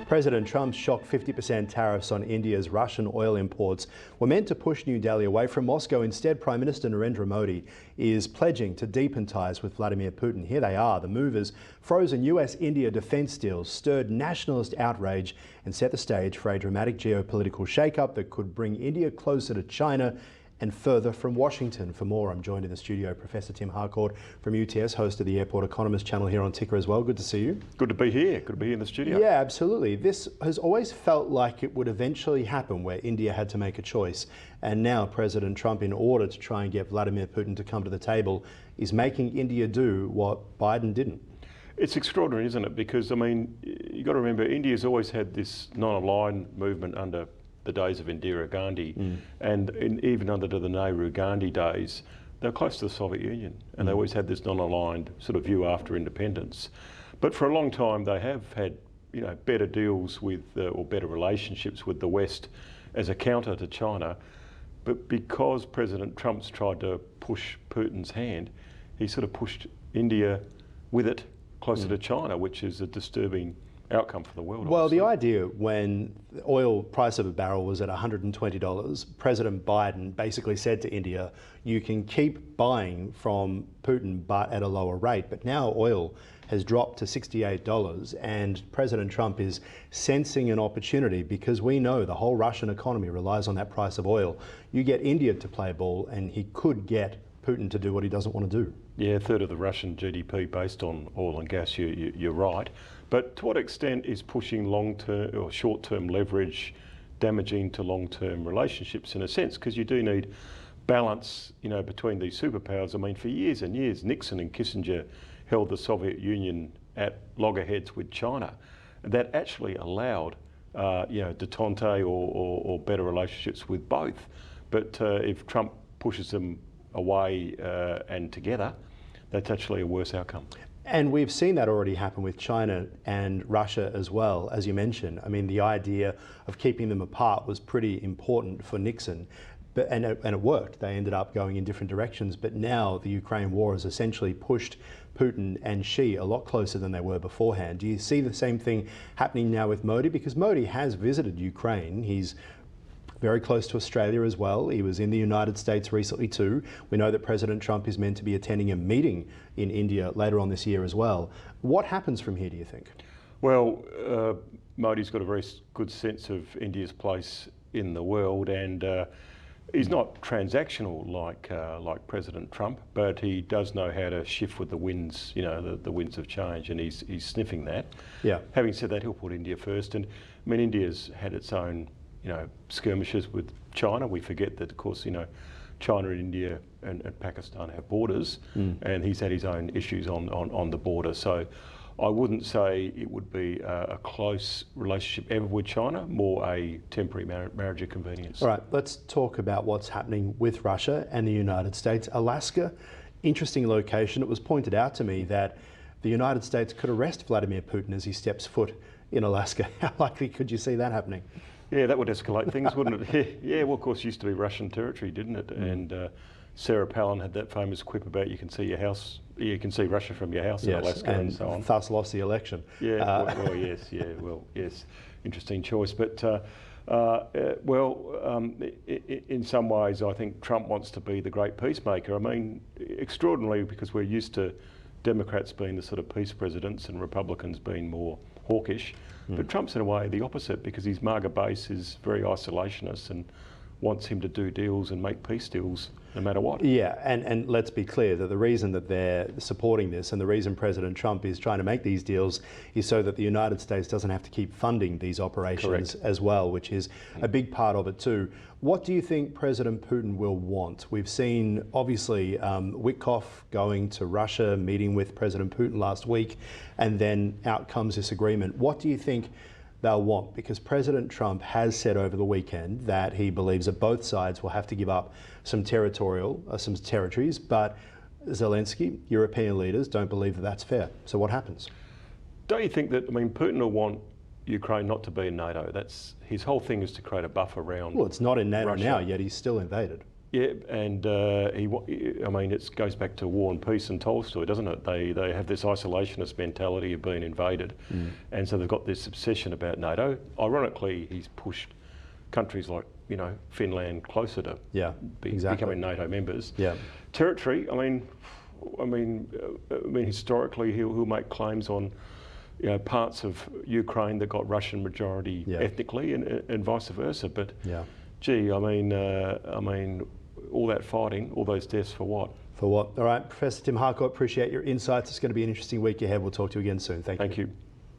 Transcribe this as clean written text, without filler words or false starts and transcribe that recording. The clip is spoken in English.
President Trump's shock 50% tariffs on India's Russian oil imports were meant to push New Delhi away from Moscow. Instead, Prime Minister Narendra Modi is pledging to deepen ties with Vladimir Putin. Here they are. The movers' frozen US-India defence deals stirred nationalist outrage and set the stage for a dramatic geopolitical shake-up that could bring India closer to China and further from Washington. For more, I'm joined in the studio Professor Tim Harcourt from UTS, host of the Airport Economist channel here on Ticker as well. Good to see you. Good to be here. Good to be in the studio. Yeah, absolutely. This has always felt like it would eventually happen, where India had to make a choice. And now President Trump, in order to try and get Vladimir Putin to come to the table, is making India do what Biden didn't. It's extraordinary, isn't it? Because, I mean, you've got to remember, India's always had this non-aligned movement under the days of Indira Gandhi, and even under the Nehru-Gandhi days, they're close to the Soviet Union, and they always had this non-aligned sort of view after independence. But for a long time, they have had, you know, better deals with, or better relationships with the West as a counter to China. But because President Trump's tried to push Putin's hand, he sort of pushed India with it closer to China, which is a disturbing outcome for the world. Well, obviously. the idea when the oil price of a barrel was at $120, President Biden basically said to India, you can keep buying from Putin but at a lower rate. But now oil has dropped to $68 and President Trump is sensing an opportunity, because we know the whole Russian economy relies on that price of oil. You get India to play ball and he could get Putin to do what he doesn't want to do. Yeah, a third of the Russian GDP based on oil and gas, you're right. But to what extent is pushing long-term or short-term leverage damaging to long-term relationships, in a sense? Because you do need balance, you know, between these superpowers. I mean, for years and years, Nixon and Kissinger held the Soviet Union at loggerheads with China. That actually allowed, you know, détente or better relationships with both. But if Trump pushes them away and together, that's actually a worse outcome. And we've seen that already happen with China and Russia as well, as you mentioned. I mean, the idea of keeping them apart was pretty important for Nixon, and it worked. They ended up going in different directions. But now the Ukraine war has essentially pushed Putin and Xi a lot closer than they were beforehand. Do you see the same thing happening now with Modi? Because Modi has visited Ukraine. He's very close to Australia as well. He was in the United States recently too. We know that President Trump is meant to be attending a meeting in India later on this year as well. What happens from here, do you think? Well, Modi's got a very good sense of India's place in the world, and he's not transactional like President Trump, but he does know how to shift with the winds, you know, the winds of change, and he's sniffing that. Yeah. Having said that, he'll put India first, and I mean, India's had its own, you know, skirmishes with China. We forget that, of course, you know, China and India and Pakistan have borders, and he's had his own issues on the border. So I wouldn't say it would be a close relationship ever with China, more a temporary marriage of convenience. All right, let's talk about what's happening with Russia and the United States. Alaska, interesting location. It was pointed out to me that the United States could arrest Vladimir Putin as he steps foot in Alaska. How likely could you see that happening? Yeah, that would escalate things, wouldn't it? Yeah, well, of course, it used to be Russian territory, didn't it? And Sarah Palin had that famous quip about you can see your house, you can see Russia from your house in Alaska, and so on. Thus lost the election. Yeah, well, yes, interesting choice. But in some ways, I think Trump wants to be the great peacemaker. I mean, extraordinarily, because we're used to Democrats being the sort of peace presidents and Republicans being more hawkish. But Trump's in a way the opposite, because his MAGA base is very isolationist and wants him to do deals and make peace deals no matter what. Yeah, and let's be clear that the reason that they're supporting this and the reason President Trump is trying to make these deals is so that the United States doesn't have to keep funding these operations as well, which is a big part of it too. What do you think President Putin will want? We've seen, obviously, Witkoff going to Russia, meeting with President Putin last week, and then out comes this agreement. What do you think they'll want? Because President Trump has said over the weekend that he believes that both sides will have to give up some territories, but Zelensky, European leaders don't believe that that's fair. So what happens? Don't you think that, I mean, Putin will want Ukraine not to be in NATO? That's his whole thing, is to create a buffer around. Well, it's not in NATO Russia now, yet he's still invaded. Yeah, and I mean, it goes back to War and Peace and Tolstoy, doesn't it? They have this isolationist mentality of being invaded, and so they've got this obsession about NATO. Ironically, he's pushed countries like Finland closer to becoming NATO members. Yeah. Territory. I mean, historically, he'll make claims on parts of Ukraine that got Russian majority ethnically, and vice versa. But gee, I mean, all that fighting, all those deaths for what? For what? All right, Professor Tim Harcourt, appreciate your insights. It's going to be an interesting week ahead. We'll talk to you again soon. Thank you. Thank you.